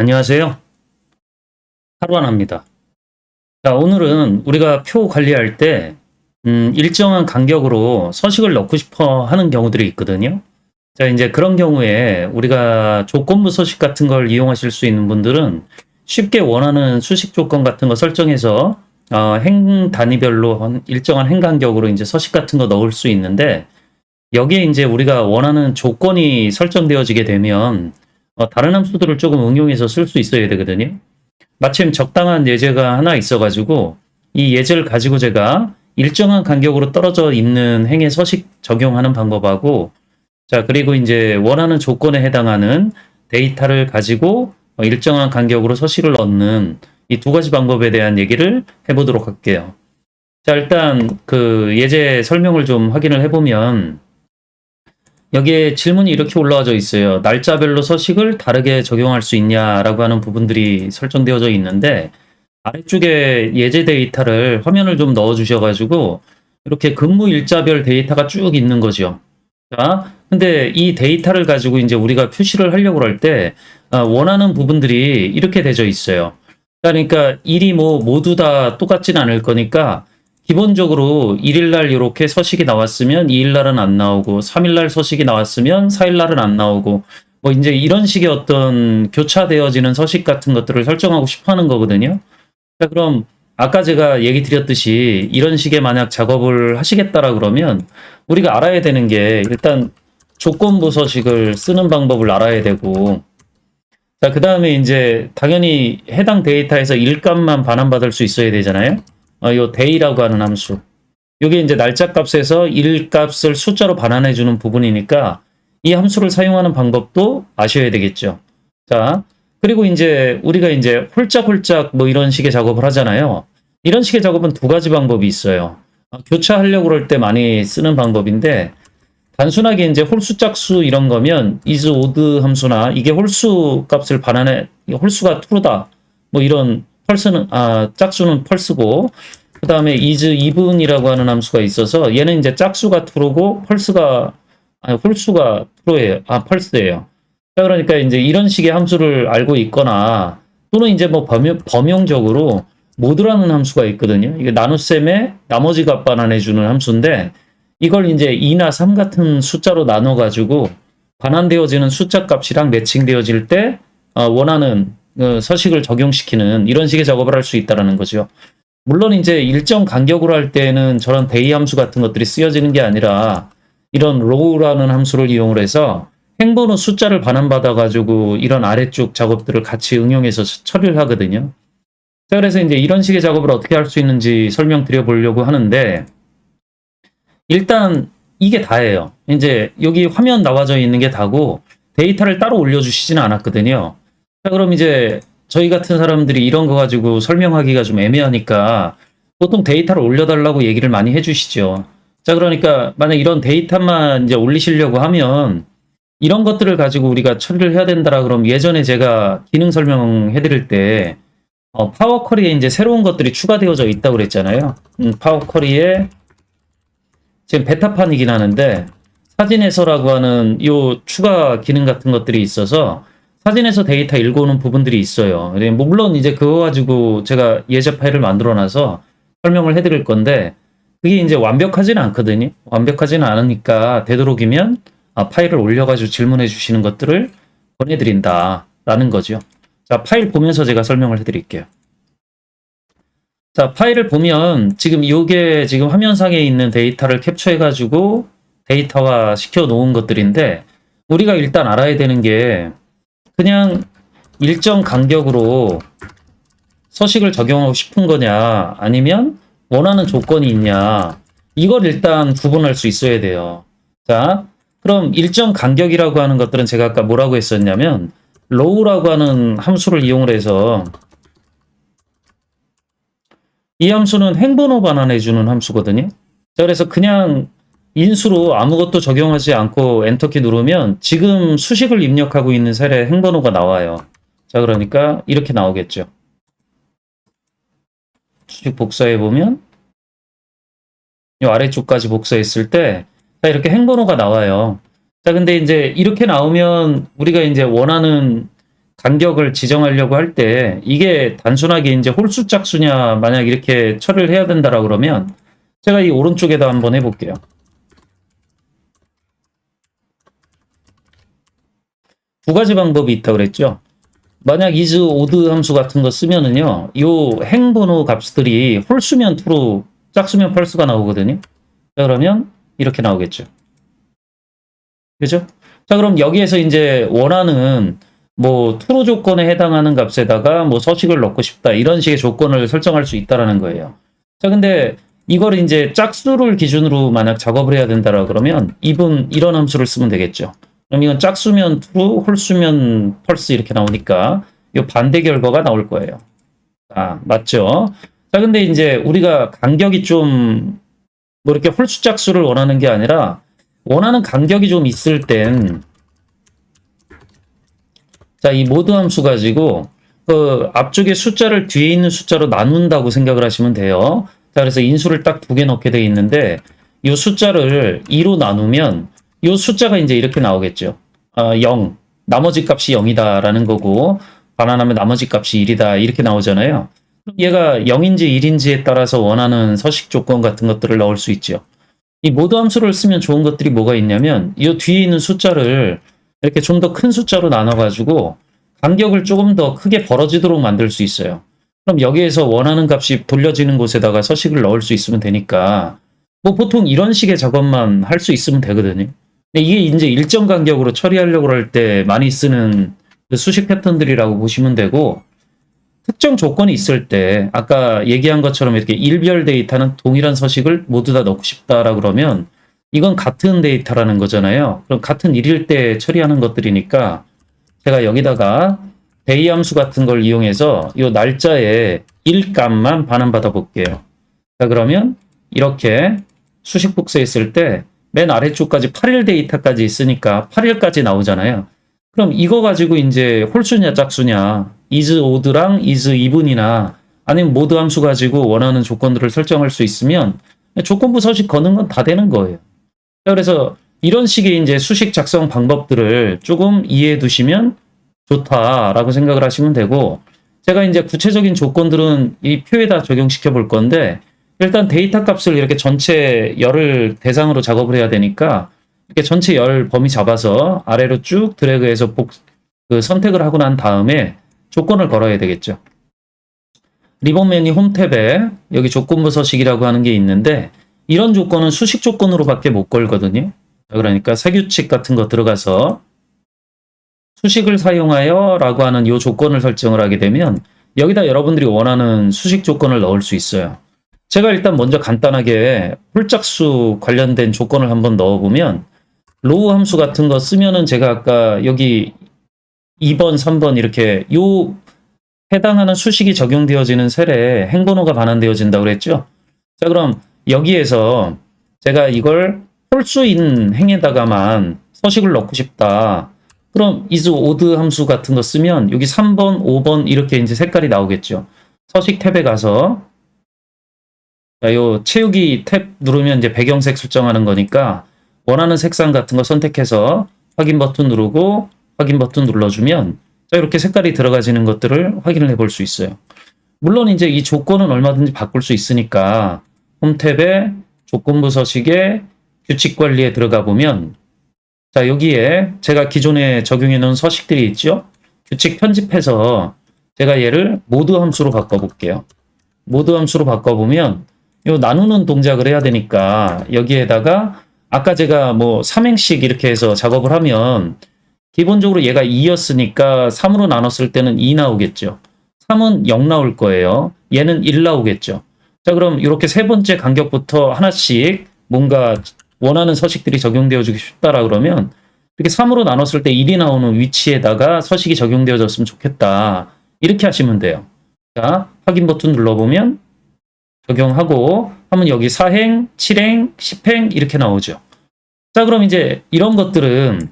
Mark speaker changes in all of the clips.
Speaker 1: 안녕하세요. 하루하나입니다. 자, 오늘은 우리가 표 관리할 때, 일정한 간격으로 서식을 넣고 싶어 하는 경우들이 있거든요. 자, 이제 그런 경우에 우리가 조건부 서식 같은 걸 이용하실 수 있는 분들은 쉽게 원하는 수식 조건 같은 거 설정해서, 행 단위별로 일정한 행 간격으로 이제 서식 같은 거 넣을 수 있는데, 여기에 이제 우리가 원하는 조건이 설정되어지게 되면, 다른 함수들을 조금 응용해서 쓸 수 있어야 되거든요. 마침 적당한 예제가 하나 있어가지고 이 예제를 가지고 제가 일정한 간격으로 떨어져 있는 행에 서식 적용하는 방법하고, 자, 그리고 이제 원하는 조건에 해당하는 데이터를 가지고 일정한 간격으로 서식을 넣는 이 두 가지 방법에 대한 얘기를 해보도록 할게요. 자, 일단 그 예제 설명을 좀 확인을 해보면 여기에 질문이 이렇게 올라와져 있어요. 날짜별로 서식을 다르게 적용할 수 있냐라고 하는 부분들이 설정되어져 있는데, 아래쪽에 예제 데이터를 화면을 좀 넣어 주셔가지고 이렇게 근무 일자별 데이터가 쭉 있는 거죠. 자, 근데 이 데이터를 가지고 이제 우리가 표시를 하려고 할 때 원하는 부분들이 이렇게 되어 있어요. 그러니까 일이 뭐 모두 다 똑같지는 않을 거니까 기본적으로 1일날 이렇게 서식이 나왔으면 2일날은 안 나오고, 3일날 서식이 나왔으면 4일날은 안 나오고, 뭐 이제 이런 식의 어떤 교차되어지는 서식 같은 것들을 설정하고 싶어 하는 거거든요. 자, 그럼 아까 제가 얘기 드렸듯이 이런 식의 만약 작업을 하시겠다라 그러면 우리가 알아야 되는 게, 일단 조건부 서식을 쓰는 방법을 알아야 되고, 자, 그 다음에 이제 당연히 해당 데이터에서 일값만 반환받을 수 있어야 되잖아요. 요 day라고 하는 함수. 이게 이제 날짜 값에서 일값을 숫자로 반환해 주는 부분이니까 이 함수를 사용하는 방법도 아셔야 되겠죠. 자, 그리고 이제 우리가 이제 홀짝홀짝 뭐 이런 식의 작업을 하잖아요. 이런 식의 작업은 두 가지 방법이 있어요. 교차하려고 할 때 많이 쓰는 방법인데, 단순하게 이제 홀수 짝수 이런 거면 is odd 함수나 이게 홀수 값을 반환해, 홀수가 true다 뭐 이런 펄스는 짝수는 펄스고, 그 다음에 is even이라고 하는 함수가 있어서 얘는 이제 짝수가 true고 펄스가 홀수가 true예요. 펄스예요. 자, 그러니까 이제 이런 식의 함수를 알고 있거나, 또는 이제 뭐 범용적으로 모드라는 함수가 있거든요. 이게 나눗셈에 나머지 값 반환해 주는 함수인데, 이걸 이제 2나 3 같은 숫자로 나눠 가지고 반환되어지는 숫자 값이랑 매칭되어질 때 원하는 서식을 적용시키는 이런 식의 작업을 할 수 있다라는 거죠. 물론 이제 일정 간격으로 할 때는 저런 대의 함수 같은 것들이 쓰여지는 게 아니라 이런 row라는 함수를 이용을 해서 행번호 숫자를 반환받아 가지고 이런 아래쪽 작업들을 같이 응용해서 처리를 하거든요. 자, 그래서 이제 이런 식의 작업을 어떻게 할 수 있는지 설명드려 보려고 하는데, 일단 이게 다예요. 이제 여기 화면 나와져 있는 게 다고 데이터를 따로 올려주시지는 않았거든요. 자, 그럼 이제 저희 같은 사람들이 이런 거 가지고 설명하기가 좀 애매하니까 보통 데이터를 올려달라고 얘기를 많이 해주시죠. 자, 그러니까 만약 이런 데이터만 이제 올리시려고 하면 이런 것들을 가지고 우리가 처리를 해야 된다라 그럼, 예전에 제가 기능 설명해 드릴 때 파워 쿼리에 이제 새로운 것들이 추가되어져 있다고 그랬잖아요. 파워 쿼리에 지금 베타판이긴 하는데 사진에서라고 하는 요 추가 기능 같은 것들이 있어서 사진에서 데이터 읽어오는 부분들이 있어요. 뭐 물론 이제 그거 가지고 제가 예제 파일을 만들어 놔서 설명을 해드릴 건데, 그게 이제 완벽하지는 않거든요. 완벽하지는 않으니까 되도록이면 파일을 올려가지고 질문해 주시는 것들을 보내드린다라는 거죠. 자, 파일 보면서 제가 설명을 해드릴게요. 자, 파일을 보면 지금 이게 지금 화면상에 있는 데이터를 캡처해가지고 데이터화 시켜 놓은 것들인데, 우리가 일단 알아야 되는 게 그냥 일정 간격으로 서식을 적용하고 싶은 거냐, 아니면 원하는 조건이 있냐, 이걸 일단 구분할 수 있어야 돼요. 자, 그럼 일정 간격이라고 하는 것들은 제가 아까 뭐라고 했었냐면 row라고 하는 함수를 이용을 해서, 이 함수는 행번호 반환해주는 함수거든요. 자, 그래서 그냥 인수로 아무것도 적용하지 않고 엔터키 누르면 지금 수식을 입력하고 있는 셀에 행번호가 나와요. 자, 그러니까 이렇게 나오겠죠. 수식 복사해보면 이 아래쪽까지 복사했을 때 자, 이렇게 행번호가 나와요. 자, 근데 이제 이렇게 나오면 우리가 이제 원하는 간격을 지정하려고 할 때 이게 단순하게 이제 홀수 짝수냐 만약 이렇게 처리를 해야 된다라고 그러면 제가 이 오른쪽에다 한번 해볼게요. 두 가지 방법이 있다고 그랬죠. 만약 is, odd 함수 같은 거 쓰면은요, 요 행번호 값들이 홀수면 true, 짝수면 false가 나오거든요. 자, 그러면 이렇게 나오겠죠. 그죠? 자, 그럼 여기에서 이제 원하는 뭐 true 조건에 해당하는 값에다가 뭐 서식을 넣고 싶다 이런 식의 조건을 설정할 수 있다라는 거예요. 자, 근데 이걸 이제 짝수를 기준으로 만약 작업을 해야 된다라 그러면 이런 함수를 쓰면 되겠죠. 그럼 이건 짝수면 true, 홀수면 false 이렇게 나오니까 이 반대 결과가 나올 거예요. 아, 맞죠? 자, 근데 이제 우리가 간격이 좀 뭐 이렇게 홀수 짝수를 원하는 게 아니라 원하는 간격이 좀 있을 땐 자, 이 모드 함수 가지고 그 앞쪽에 숫자를 뒤에 있는 숫자로 나눈다고 생각을 하시면 돼요. 자, 그래서 인수를 딱 두 개 넣게 돼 있는데 이 숫자를 2로 나누면 이 숫자가 이제 이렇게 나오겠죠. 0. 나머지 값이 0이다라는 거고 반환하면 나머지 값이 1이다 이렇게 나오잖아요. 그럼 얘가 0인지 1인지에 따라서 원하는 서식 조건 같은 것들을 넣을 수 있죠. 이 모드 함수를 쓰면 좋은 것들이 뭐가 있냐면 이 뒤에 있는 숫자를 이렇게 좀 더 큰 숫자로 나눠가지고 간격을 조금 더 크게 벌어지도록 만들 수 있어요. 그럼 여기에서 원하는 값이 돌려지는 곳에다가 서식을 넣을 수 있으면 되니까 뭐 보통 이런 식의 작업만 할 수 있으면 되거든요. 근데 이게 이제 일정 간격으로 처리하려고 할 때 많이 쓰는 그 수식 패턴들이라고 보시면 되고 특정 조건이 있을 때 아까 얘기한 것처럼 이렇게 일별 데이터는 동일한 서식을 모두 다 넣고 싶다라 그러면 이건 같은 데이터라는 거잖아요. 그럼 같은 일일 때 처리하는 것들이니까 제가 여기다가 데이 함수 같은 걸 이용해서 이 날짜에 일값만 반환받아 볼게요. 자, 그러면 이렇게 수식 복사했을 때 맨 아래쪽까지 8일 데이터까지 있으니까 8일까지 나오잖아요. 그럼 이거 가지고 이제 홀수냐 짝수냐 is odd랑 is even이나 아니면 모드 함수 가지고 원하는 조건들을 설정할 수 있으면 조건부 서식 거는 건 다 되는 거예요. 그래서 이런 식의 이제 수식 작성 방법들을 조금 이해해 두시면 좋다라고 생각을 하시면 되고 제가 이제 구체적인 조건들은 이 표에다 적용시켜 볼 건데 일단 데이터 값을 이렇게 전체 열을 대상으로 작업을 해야 되니까 이렇게 전체 열 범위 잡아서 아래로 쭉 드래그해서 선택을 하고 난 다음에 조건을 걸어야 되겠죠. 리본 메뉴 홈 탭에 여기 조건부 서식이라고 하는 게 있는데 이런 조건은 수식 조건으로밖에 못 걸거든요. 그러니까 세규칙 같은 거 들어가서 수식을 사용하여 라고 하는 이 조건을 설정을 하게 되면 여기다 여러분들이 원하는 수식 조건을 넣을 수 있어요. 제가 일단 먼저 간단하게 홀짝수 관련된 조건을 한번 넣어보면 로우 함수 같은 거 쓰면은 제가 아까 여기 2번, 3번 이렇게 요 해당하는 수식이 적용되어지는 셀에 행번호가 반환되어진다고 그랬죠. 자, 그럼 여기에서 제가 이걸 홀수인 행에다가만 서식을 넣고 싶다. 그럼 is odd 함수 같은 거 쓰면 여기 3번, 5번 이렇게 이제 색깔이 나오겠죠. 서식 탭에 가서 요 채우기 탭 누르면 이제 배경색 설정하는 거니까 원하는 색상 같은 거 선택해서 확인 버튼 누르고 확인 버튼 눌러주면 자, 이렇게 색깔이 들어가지는 것들을 확인을 해볼 수 있어요. 물론 이제 이 조건은 얼마든지 바꿀 수 있으니까 홈 탭에 조건부 서식에 규칙 관리에 들어가 보면 자, 여기에 제가 기존에 적용해 놓은 서식들이 있죠. 규칙 편집해서 제가 얘를 모드 함수로 바꿔볼게요. 모드 함수로 바꿔보면 요 나누는 동작을 해야 되니까 여기에다가 아까 제가 뭐 3행씩 이렇게 해서 작업을 하면 기본적으로 얘가 2였으니까 3으로 나눴을 때는 2 나오겠죠. 3은 0 나올 거예요. 얘는 1 나오겠죠. 자, 그럼 이렇게 세 번째 간격부터 하나씩 뭔가 원하는 서식들이 적용되어지고 싶다라 그러면 이렇게 3으로 나눴을 때 1이 나오는 위치에다가 서식이 적용되어졌으면 좋겠다. 이렇게 하시면 돼요. 자, 확인 버튼 눌러보면 적용하고 하면 여기 4행, 7행, 10행 이렇게 나오죠. 자, 그럼 이제 이런 것들은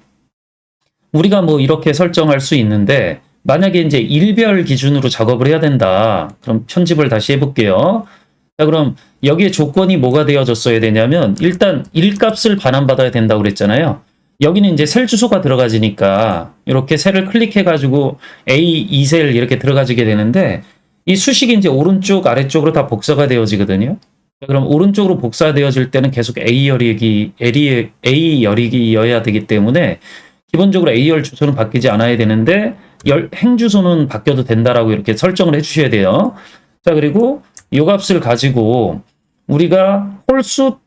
Speaker 1: 우리가 뭐 이렇게 설정할 수 있는데 만약에 이제 일별 기준으로 작업을 해야 된다. 그럼 편집을 다시 해볼게요. 자, 그럼 여기에 조건이 뭐가 되어졌어야 되냐면 일단 1값을 반환받아야 된다고 그랬잖아요. 여기는 이제 셀 주소가 들어가지니까 이렇게 셀을 클릭해가지고 A2셀 이렇게 들어가지게 되는데 이 수식이 이제 오른쪽 아래쪽으로 다 복사가 되어지거든요. 그럼 오른쪽으로 복사되어질 때는 계속 A 열이기여야 되기 때문에 기본적으로 A열 주소는 바뀌지 않아야 되는데 행 주소는 바뀌어도 된다라고 이렇게 설정을 해주셔야 돼요. 자, 그리고 이 값을 가지고 우리가 홀수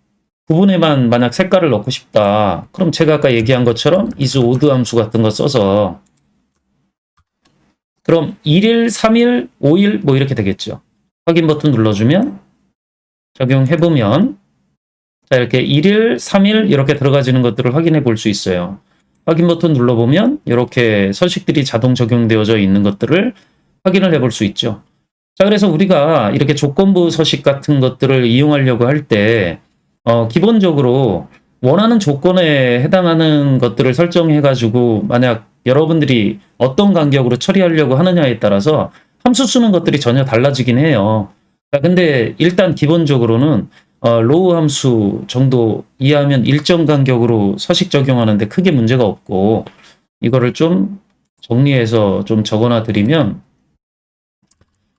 Speaker 1: 부분에만 만약 색깔을 넣고 싶다. 그럼 제가 아까 얘기한 것처럼 isOD 함수 같은 거 써서 그럼 1일, 3일, 5일 뭐 이렇게 되겠죠. 확인 버튼 눌러주면 적용해보면 자, 이렇게 1일, 3일 이렇게 들어가지는 것들을 확인해 볼 수 있어요. 확인 버튼 눌러보면 이렇게 서식들이 자동 적용되어져 있는 것들을 확인을 해볼 수 있죠. 자, 그래서 우리가 이렇게 조건부 서식 같은 것들을 이용하려고 할 때 기본적으로 원하는 조건에 해당하는 것들을 설정해가지고 만약 여러분들이 어떤 간격으로 처리하려고 하느냐에 따라서 함수 쓰는 것들이 전혀 달라지긴 해요. 자, 근데 일단 기본적으로는 로우 함수 정도 이해하면 일정 간격으로 서식 적용하는데 크게 문제가 없고 이거를 좀 정리해서 좀 적어놔 드리면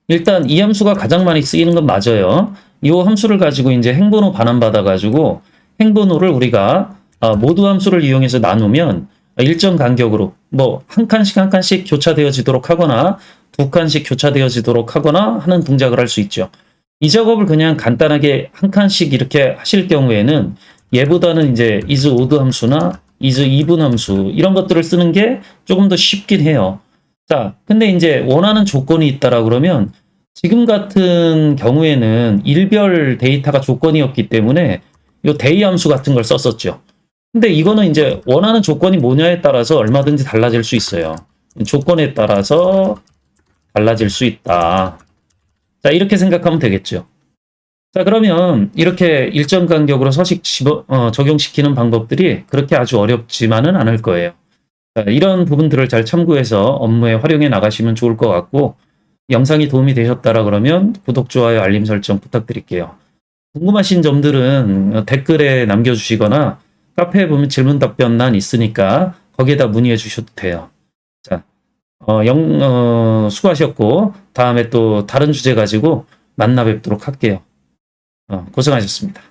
Speaker 1: 일단 이 함수가 가장 많이 쓰이는 건 맞아요. 이 함수를 가지고 이제 행번호 반환받아 가지고 행번호를 우리가 모두 함수를 이용해서 나누면 일정 간격으로 뭐 한 칸씩 교차되어지도록 하거나 두 칸씩 교차되어지도록 하거나 하는 동작을 할 수 있죠. 이 작업을 그냥 간단하게 한 칸씩 이렇게 하실 경우에는 얘보다는 이제 isOD 함수나 isEven 함수 이런 것들을 쓰는 게 조금 더 쉽긴 해요. 자, 근데 이제 원하는 조건이 있다라 그러면 지금 같은 경우에는 일별 데이터가 조건이었기 때문에 이 데이 함수 같은 걸 썼었죠. 근데 이거는 이제 원하는 조건이 뭐냐에 따라서 얼마든지 달라질 수 있어요. 조건에 따라서 달라질 수 있다. 자, 이렇게 생각하면 되겠죠. 자, 그러면 이렇게 일정 간격으로 서식 적용시키는 방법들이 그렇게 아주 어렵지만은 않을 거예요. 자, 이런 부분들을 잘 참고해서 업무에 활용해 나가시면 좋을 것 같고 영상이 도움이 되셨다라 그러면 구독, 좋아요, 알림 설정 부탁드릴게요. 궁금하신 점들은 댓글에 남겨주시거나 카페에 보면 질문 답변란 있으니까 거기에다 문의해 주셔도 돼요. 자, 수고하셨고 다음에 또 다른 주제 가지고 만나 뵙도록 할게요. 고생하셨습니다.